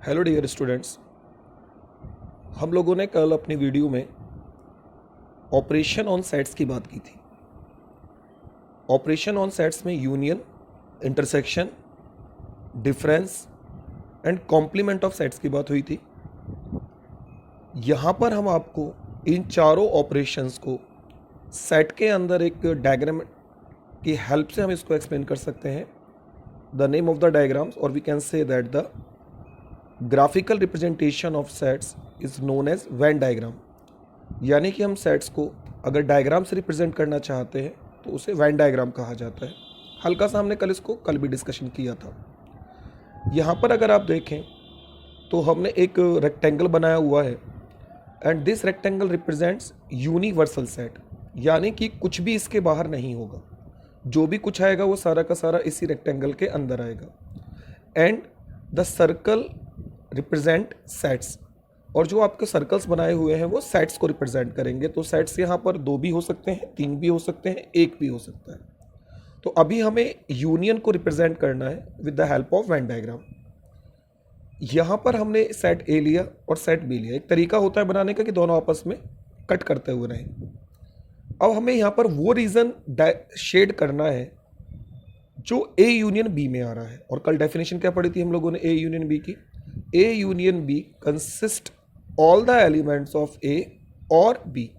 Hello dear students, हम लोगों ने कल अपनी वीडियो में ऑपरेशन ऑन सेट्स की बात की थी। ऑपरेशन ऑन सेट्स में union, intersection, difference and complement of sets की बात हुई थी। यहाँ पर हम आपको इन चारों ऑपरेशंस को सेट के अंदर एक डायग्राम की हेल्प से हम इसको एक्सप्लेन कर सकते हैं। The name of the diagrams और we can say that the graphical representation of sets is known as Venn diagram. यानी कि हम सेट्स को अगर डायग्राम से रिप्रेजेंट करना चाहते हैं तो उसे वेन डायग्राम कहा जाता है। हल्का सा हमने कल भी डिस्कशन किया था। यहाँ पर अगर आप देखें तो हमने एक रेक्टेंगल बनाया हुआ है and this rectangle represents universal set, यानी कि कुछ भी इसके बाहर नहीं होगा। जो भी कुछ आएगा वो सारा का सारा इसी रेक्टेंगल के अंदर आएगा। And the circle represent sets, और जो आपके सर्कल्स बनाए हुए हैं वो सेट्स को रिप्रेजेंट करेंगे। तो सेट्स यहाँ पर 2 भी हो सकते हैं, 3 भी हो सकते हैं, 1 भी हो सकता है। तो अभी हमें यूनियन को रिप्रेजेंट करना है with the help of Venn diagram. यहाँ पर हमने सेट ए लिया और सेट बी लिया। एक तरीका होता है बनाने का कि दोनों आपस में कट करते हुए रहें। अब हमें यहाँ पर वो रीजन शेड करना है जो ए यूनियन बी में आ रहा है। और कल डेफिनेशन क्या पढ़ी थी हम लोगों ने ए यूनियन बी की? A union B consist all the elements of A और बी,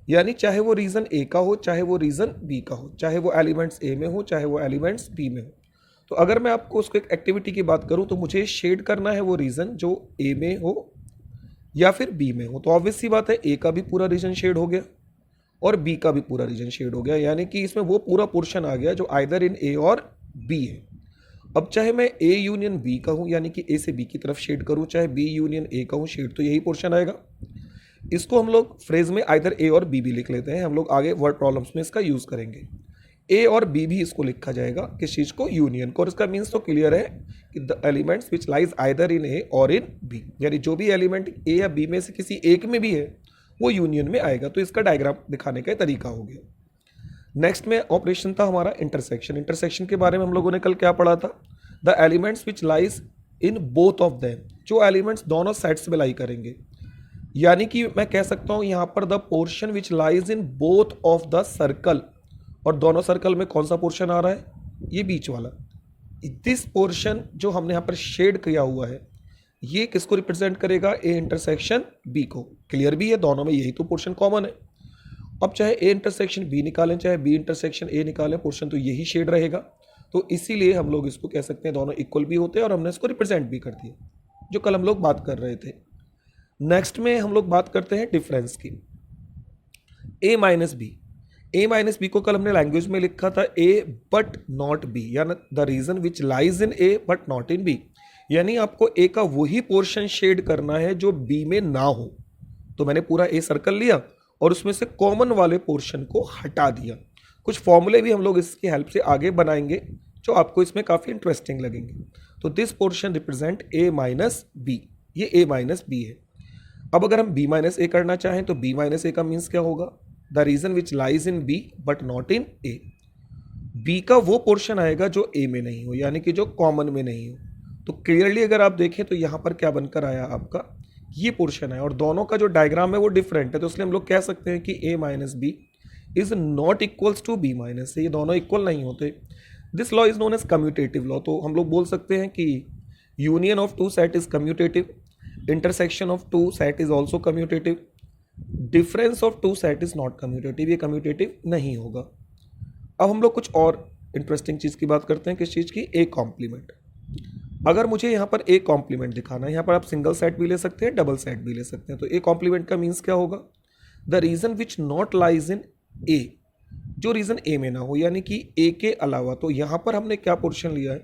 यानी चाहे वो रीजन ए का हो चाहे वो रीजन बी का हो, चाहे वो एलिमेंट्स ए में हो चाहे वो एलिमेंट्स बी में हो। तो अगर मैं आपको उसको एक एक्टिविटी की बात करूं तो मुझे शेड करना है वो रीजन जो ए में हो या फिर बी में हो। तो ऑब्वियस सी बात है, ए का भी पूरा रीजन शेड हो गया और बी का भी पूरा रीजन शेड हो गया, यानी कि इसमें वो पूरा पोर्शन आ गया जो आइदर इन ए और बी है। अब चाहे मैं ए यूनियन बी कहूँ, यानी कि ए से बी की तरफ शेड करूँ, चाहे बी यूनियन ए कहूँ, शेड तो यही पोर्शन आएगा। इसको हम लोग फ्रेज में आइदर ए और बी भी लिख लेते हैं। हम लोग आगे वर्ड प्रॉब्लम्स में इसका यूज करेंगे। ए और बी भी इसको लिखा जाएगा, किस चीज को? यूनियन को। और इसका मीन्स तो क्लियर है कि the elements which lies either in A और इन बी, यानी जो भी एलिमेंट ए या बी में से किसी एक में भी है वो यूनियन में आएगा। तो इसका डायग्राम दिखाने का तरीका हो गया। नेक्स्ट में ऑपरेशन था हमारा इंटरसेक्शन। इंटरसेक्शन के बारे में हम लोगों ने कल क्या पढ़ा था? The elements which lies in both of them, जो एलिमेंट्स दोनों सेट्स में लाई करेंगे। यानी कि मैं कह सकता हूं यहां पर the portion which lies in both of the circle, और दोनों सर्कल में कौन सा पोर्शन आ रहा है? ये बीच वाला। दिस पोर्शन जो हमने यहां पर शेड किया हुआ है ये किसको रिप्रेजेंट करेगा? ए इंटरसेक्शन बी को। क्लियर भी है, दोनों में यही तो पोर्शन कॉमन है। अब चाहे ए इंटरसेक्शन बी निकालें चाहे बी इंटरसेक्शन ए निकालें, पोर्शन तो यही शेड रहेगा। तो इसीलिए हम लोग इसको कह सकते हैं दोनों इक्वल भी होते हैं और हमने इसको रिप्रेजेंट भी कर दिया, जो कल हम लोग बात कर रहे थे। नेक्स्ट में हम लोग बात करते हैं डिफरेंस की। A minus B, A minus B को कल हमने लैंग्वेज में लिखा था ए बट नॉट बी, यानी the region which lies in A but not in B, यानी आपको ए का वही पोर्शन शेड करना है जो बी में ना हो। तो मैंने पूरा ए सर्कल लिया और उसमें से कॉमन वाले पोर्शन को हटा दिया। कुछ फॉर्मूले भी हम लोग इसकी हेल्प से आगे बनाएंगे जो आपको इसमें काफ़ी इंटरेस्टिंग लगेंगे। तो this portion represent A minus B, ये ए माइनस बी है। अब अगर हम बी माइनस ए करना चाहें तो बी माइनस ए का मीन्स क्या होगा? The region which lies in B but not in A. B का वो पोर्शन आएगा जो ए में नहीं हो, यानी कि जो कॉमन में नहीं हो। तो क्लियरली अगर आप देखें तो यहाँ पर क्या बनकर आया? आपका ये पोर्शन है और दोनों का जो डायग्राम है वो डिफरेंट है। तो इसलिए हम लोग कह सकते हैं कि A minus B is not equals to B minus A, ये दोनों इक्वल नहीं होते। This law is known as commutative law. तो हम लोग बोल सकते हैं कि union of two set is commutative, intersection of two set is also commutative, difference of two set is not commutative, ये कम्यूटेटिव नहीं होगा। अब हम लोग कुछ और इंटरेस्टिंग चीज़ की बात करते हैं। किस चीज़ की? A complement. अगर मुझे यहाँ पर ए कॉम्प्लीमेंट दिखाना है, यहाँ पर आप सिंगल सेट भी ले सकते हैं, डबल सेट भी ले सकते हैं। तो ए कॉम्प्लीमेंट का मीन्स क्या होगा? The region which not lies in A, जो रीजन ए में ना हो, यानी कि ए के अलावा। तो यहाँ पर हमने क्या पोर्शन लिया है?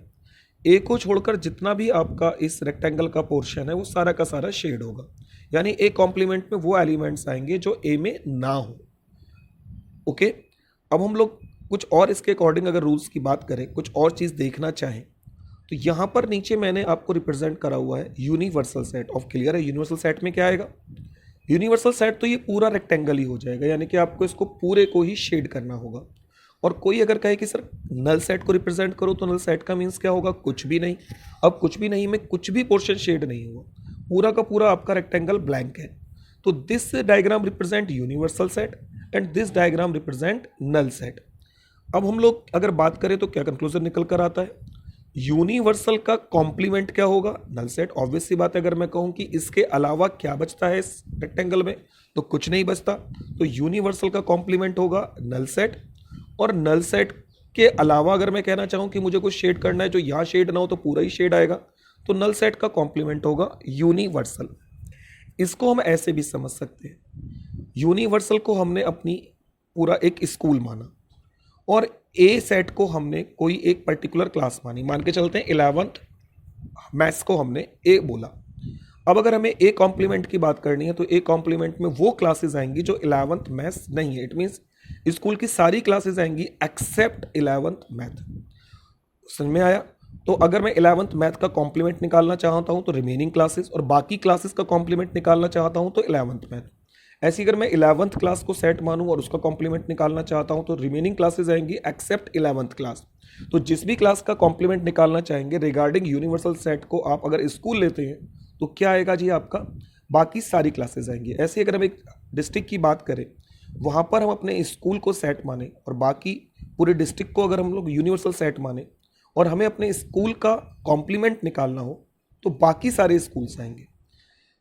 ए को छोड़कर जितना भी आपका इस रेक्टेंगल का पोर्शन है वो सारा का सारा शेड होगा, यानी ए कॉम्प्लीमेंट में वो एलिमेंट्स आएंगे जो ए में ना हो। ओके, अब हम लोग कुछ और इसके अकॉर्डिंग अगर रूल्स की बात करें, कुछ और चीज़ देखना चाहें, तो यहाँ पर नीचे मैंने आपको रिप्रेजेंट करा हुआ है यूनिवर्सल सेट ऑफ। क्लियर है? यूनिवर्सल सेट में क्या आएगा? यूनिवर्सल सेट तो ये पूरा रेक्टेंगल ही हो जाएगा, यानी कि आपको इसको पूरे को ही शेड करना होगा। और कोई अगर कहे कि सर नल सेट को रिप्रेजेंट करो, तो नल सेट का मीन्स क्या होगा? कुछ भी नहीं। अब कुछ भी नहीं में कुछ भी पोर्शन शेड नहीं हुआ, पूरा का पूरा आपका रेक्टेंगल ब्लैंक है। तो this diagram represent universal set and this diagram represent null set. अब हम लोग अगर बात करें तो क्या कंक्लूजन निकल कर आता है? यूनिवर्सल का कॉम्प्लीमेंट क्या होगा? Null set. ऑब्वियस सी बात है, अगर मैं कहूं कि इसके अलावा क्या बचता है इस रेक्टेंगल में, तो कुछ नहीं बचता। तो यूनिवर्सल का कॉम्प्लीमेंट होगा नल सेट। और नल सेट के अलावा अगर मैं कहना चाहूं कि मुझे कुछ शेड करना है जो यहां शेड ना हो, तो पूरा ही शेड आएगा, तो नल सेट का कॉम्प्लीमेंट होगा यूनिवर्सल। इसको हम ऐसे भी समझ सकते हैं, यूनिवर्सल को हमने अपनी पूरा एक स्कूल माना और ए सेट को हमने कोई एक पर्टिकुलर क्लास मानी। मान के चलते हैं 11th मैथ्स को हमने ए बोला। अब अगर हमें ए कॉम्प्लीमेंट की बात करनी है, तो ए कॉम्प्लीमेंट में वो क्लासेस आएंगी जो 11th मैथ्स नहीं है। इट मीन्स स्कूल की सारी क्लासेस आएंगी एक्सेप्ट 11th मैथ। समझ में आया? तो अगर मैं 11th मैथ का कॉम्प्लीमेंट निकालना चाहता हूं तो रिमेनिंग क्लासेस, और बाकी क्लासेस का कॉम्प्लीमेंट निकालना चाहता हूं तो 11th मैथ। ऐसे अगर मैं 11th क्लास को सेट मानूं और उसका कॉम्प्लीमेंट निकालना चाहता हूं तो रिमेनिंग क्लासेस आएंगी एक्सेप्ट 11th क्लास। तो जिस भी क्लास का कॉम्प्लीमेंट निकालना चाहेंगे रिगार्डिंग यूनिवर्सल सेट को, आप अगर स्कूल लेते हैं तो क्या आएगा जी? आपका बाकी सारी क्लासेस आएंगी। ऐसे अगर हम एक डिस्ट्रिक्ट की बात करें, वहां पर हम अपने स्कूल को सेट माने और बाकी पूरे डिस्ट्रिक्ट को अगर हम लोग यूनिवर्सल सेट माने और हमें अपने स्कूल का कॉम्प्लीमेंट निकालना हो, तो बाकी सारे स्कूल्स आएंगे।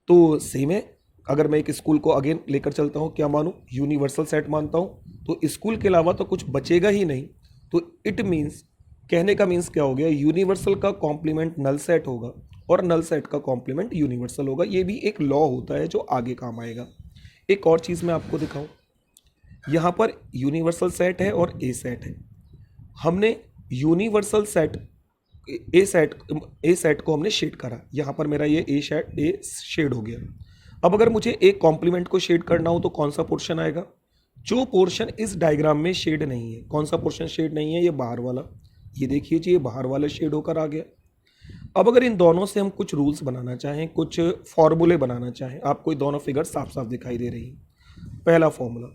तो सेम है, अगर मैं एक स्कूल को अगेन लेकर चलता हूँ, क्या मानूँ? यूनिवर्सल सेट मानता हूँ, तो स्कूल के अलावा तो कुछ बचेगा ही नहीं। तो इट मीन्स, कहने का मीन्स क्या हो गया? यूनिवर्सल का कॉम्प्लीमेंट नल सेट होगा और नल सेट का कॉम्प्लीमेंट यूनिवर्सल होगा। ये भी एक लॉ होता है जो आगे काम आएगा। एक और चीज़ मैं आपको दिखाऊं, यहाँ पर यूनिवर्सल सेट है और ए सेट है। हमने यूनिवर्सल सेट ए सेट को हमने शेड करा। यहाँ पर मेरा ये ए शेड हो गया। अब अगर मुझे एक कॉम्प्लीमेंट को शेड करना हो तो कौन सा पोर्शन आएगा? जो पोर्शन इस डायग्राम में शेड नहीं है। कौन सा पोर्शन शेड नहीं है? ये बाहर वाला। ये देखिए जी, ये बाहर वाला शेड होकर आ गया। अब अगर इन दोनों से हम कुछ रूल्स बनाना चाहें, कुछ फॉर्मूले बनाना चाहें, आपको ये दोनों फिगर साफ साफ दिखाई दे रही हैं। पहला फॉर्मूला,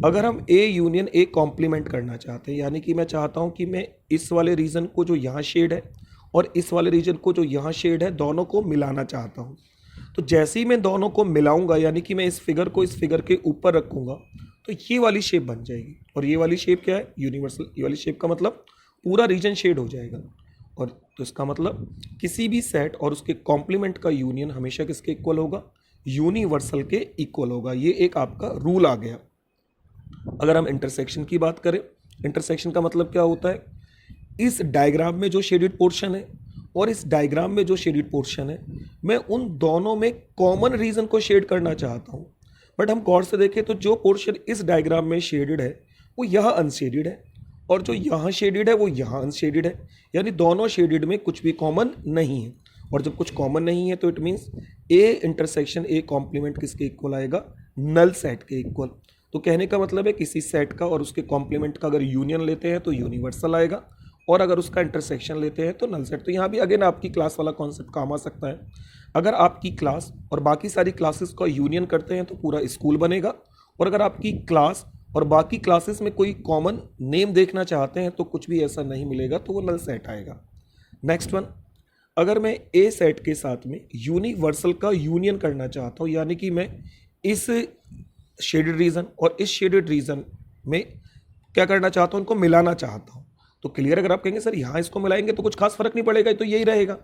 अगर हम ए यूनियन ए कॉम्प्लीमेंट करना चाहते हैं, यानी कि मैं चाहता हूं कि मैं इस वाले रीजन को जो यहाँ शेड है और इस वाले रीजन को जो यहाँ शेड है, दोनों को मिलाना चाहता हूं, तो जैसे ही मैं दोनों को मिलाऊंगा, यानी कि मैं इस फिगर को इस फिगर के ऊपर रखूंगा, तो ये वाली शेप बन जाएगी। और ये वाली शेप क्या है? यूनिवर्सल। ये वाली शेप का मतलब पूरा रीजन शेड हो जाएगा। और तो इसका मतलब किसी भी सेट और उसके कॉम्प्लीमेंट का यूनियन हमेशा किसके इक्वल होगा? यूनिवर्सल के इक्वल होगा। ये एक आपका रूल आ गया। अगर हम इंटरसेक्शन की बात करें, इंटरसेक्शन का मतलब क्या होता है? इस डायग्राम में जो शेडेड पोर्शन है और इस डायग्राम में जो शेडेड पोर्शन है, मैं उन दोनों में कॉमन रीजन को शेड करना चाहता हूं। बट हम गौर से देखें तो जो पोर्शन इस डायग्राम में शेडेड है वो यहाँ अनशेडेड है, और जो यहाँ शेडेड है वो यहाँ अनशेडेड है। यानी दोनों शेडेड में कुछ भी कॉमन नहीं है। और जब कुछ कॉमन नहीं है तो it means A intersection A complement किसके इक्वल आएगा? नल सेट के इक्वल। तो कहने का मतलब है किसी सेट का और उसके कॉम्प्लीमेंट का अगर यूनियन लेते हैं तो यूनिवर्सल आएगा, और अगर उसका इंटरसेक्शन लेते हैं तो नल सेट। तो यहाँ भी अगेन आपकी क्लास वाला कॉन्सेप्ट काम आ सकता है। अगर आपकी क्लास और बाकी सारी क्लासेस का यूनियन करते हैं तो पूरा स्कूल बनेगा, और अगर आपकी क्लास और बाकी क्लासेस में कोई कॉमन नेम देखना चाहते हैं तो कुछ भी ऐसा नहीं मिलेगा, तो वो नल सेट आएगा। नेक्स्ट वन, अगर मैं ए सेट के साथ में यूनिवर्सल का यूनियन करना चाहता हूँ, यानी कि मैं इस शेडेड रीजन और इस शेडेड रीजन में क्या करना चाहता हूँ? उनको मिलाना चाहता हूँ। तो क्लियर, अगर आप कहेंगे सर यहाँ इसको मिलाएंगे तो कुछ खास फर्क नहीं पड़ेगा, तो यही रहेगा।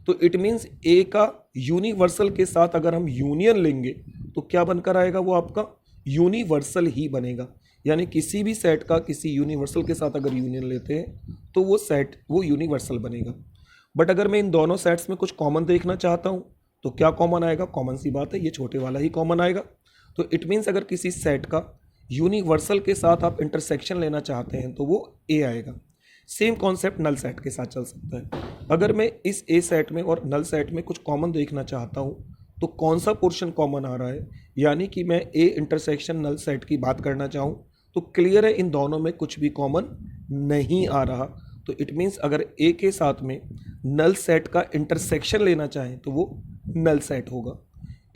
तो इट मीन्स ए का यूनिवर्सल के साथ अगर हम यूनियन लेंगे तो क्या बनकर आएगा? वो आपका यूनिवर्सल ही बनेगा। यानी किसी भी सेट का किसी यूनिवर्सल के साथ अगर यूनियन लेते हैं तो वो सेट वो यूनिवर्सल बनेगा। बट अगर मैं इन दोनों सेट्स में कुछ कॉमन देखना चाहता हूँ तो क्या कॉमन आएगा? कॉमन सी बात है, ये छोटे वाला ही कॉमन आएगा। तो इट मीन्स अगर किसी सेट का यूनिवर्सल के साथ आप इंटरसेक्शन लेना चाहते हैं तो वो ए आएगा। सेम कॉन्सेप्ट नल सेट के साथ चल सकता है। अगर मैं इस ए सेट में और नल सेट में कुछ कॉमन देखना चाहता हूँ तो कौन सा पोर्शन कॉमन आ रहा है? यानी कि मैं ए इंटरसेक्शन नल सेट की बात करना चाहूँ तो क्लियर है इन दोनों में कुछ भी कॉमन नहीं आ रहा। तो इट मीन्स अगर ए के साथ में नल सेट का इंटरसेक्शन लेना चाहें तो वो नल सेट होगा।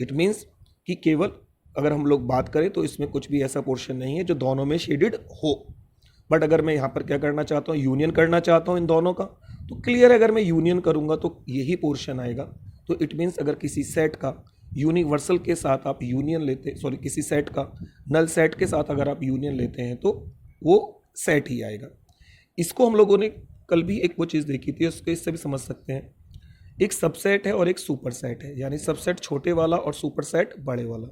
इट मीन्स कि केवल अगर हम लोग बात करें तो इसमें कुछ भी ऐसा पोर्शन नहीं है जो दोनों में शेडेड हो। बट अगर मैं यहाँ पर क्या करना चाहता हूँ, यूनियन करना चाहता हूँ इन दोनों का, तो क्लियर है अगर मैं यूनियन करूँगा तो यही पोर्शन आएगा। तो इट मीन्स अगर किसी सेट का यूनिवर्सल के साथ आप यूनियन लेते, सॉरी किसी सेट का नल सेट के साथ अगर आप यूनियन लेते हैं तो वो सेट ही आएगा। इसको हम लोगों ने कल भी एक वो चीज़ देखी थी, उसको इससे भी समझ सकते हैं। एक सबसेट है और एक सुपर सेट है, यानी सबसेट छोटे वाला और सुपर सेट बड़े वाला।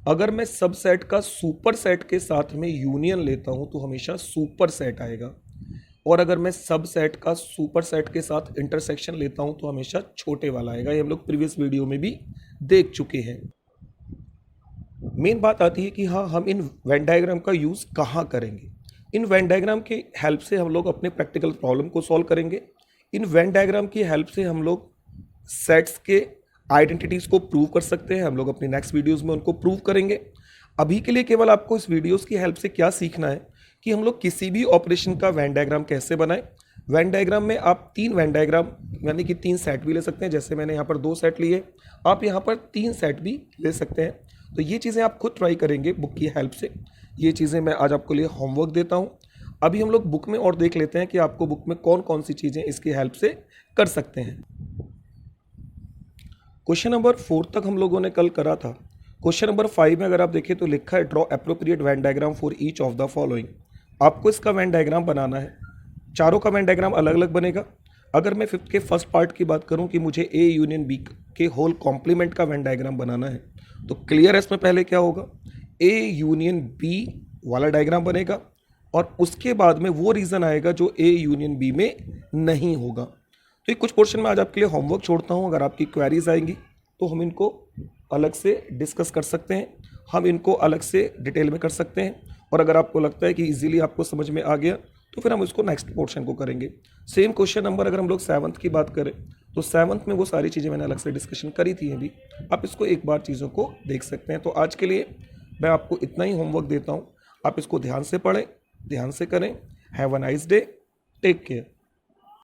अगर मैं सबसेट का सुपर सेट के साथ में यूनियन लेता हूं तो हमेशा सुपर सेट आएगा, और अगर मैं सबसेट का सुपर सेट के साथ इंटरसेक्शन लेता हूं तो हमेशा छोटे वाला आएगा। ये हम लोग प्रीवियस वीडियो में भी देख चुके हैं। मेन बात आती है कि हाँ, हम इन वेन डायग्राम का यूज़ कहाँ करेंगे। इन वेन डायग्राम की हेल्प से हम लोग अपने प्रैक्टिकल प्रॉब्लम को सॉल्व करेंगे। इन वेन डायग्राम की हेल्प से हम लोग सेट्स के आइडेंटिटीज़ को प्रूव कर सकते हैं। हम लोग अपनी नेक्स्ट वीडियोस में उनको प्रूव करेंगे। अभी के लिए केवल आपको इस वीडियोस की हेल्प से क्या सीखना है कि हम लोग किसी भी ऑपरेशन का वेन डायग्राम कैसे बनाएं। वेन डायग्राम में आप 3 वेन डायग्राम यानी कि 3 सेट भी ले सकते हैं, जैसे मैंने यहाँ पर 2 सेट लिए, आप यहाँ पर 3 सेट भी ले सकते हैं। तो ये चीज़ें आप खुद ट्राई करेंगे बुक की हेल्प से। ये चीज़ें मैं आज आपके लिए होमवर्क देता हूँ। अभी हम लोग बुक में और देख लेते हैं कि आपको बुक में कौन कौन सी चीज़ें इसकी हेल्प से कर सकते हैं। क्वेश्चन नंबर 4 तक हम लोगों ने कल करा था। क्वेश्चन नंबर 5 में अगर आप देखें तो लिखा है draw appropriate Venn diagram for each of the following. आपको इसका वेन डायग्राम बनाना है। चारों का वेन डायग्राम अलग अलग बनेगा। अगर मैं 5th के फर्स्ट पार्ट की बात करूं कि मुझे ए यूनियन बी के होल कॉम्प्लीमेंट का वेन डायग्राम बनाना है, तो क्लियर है इसमें पहले क्या होगा, ए यूनियन बी वाला डायग्राम बनेगा और उसके बाद में वो रीज़न आएगा जो ए यूनियन बी में नहीं होगा। तो ये कुछ पोर्शन में आज आपके लिए होमवर्क छोड़ता हूँ। अगर आपकी क्वेरीज आएंगी तो हम इनको अलग से डिस्कस कर सकते हैं, हम इनको अलग से डिटेल में कर सकते हैं, और अगर आपको लगता है कि इजीली आपको समझ में आ गया तो फिर हम इसको नेक्स्ट पोर्शन को करेंगे। सेम क्वेश्चन नंबर अगर हम लोग 7th की बात करें तो 7th में वो सारी चीज़ें मैंने अलग से डिस्कशन करी थी अभी, आप इसको एक बार चीज़ों को देख सकते हैं। तो आज के लिए मैं आपको इतना ही होमवर्क देता हूँ, आप इसको ध्यान से पढ़ें, ध्यान से करें। Have a nice day, take care.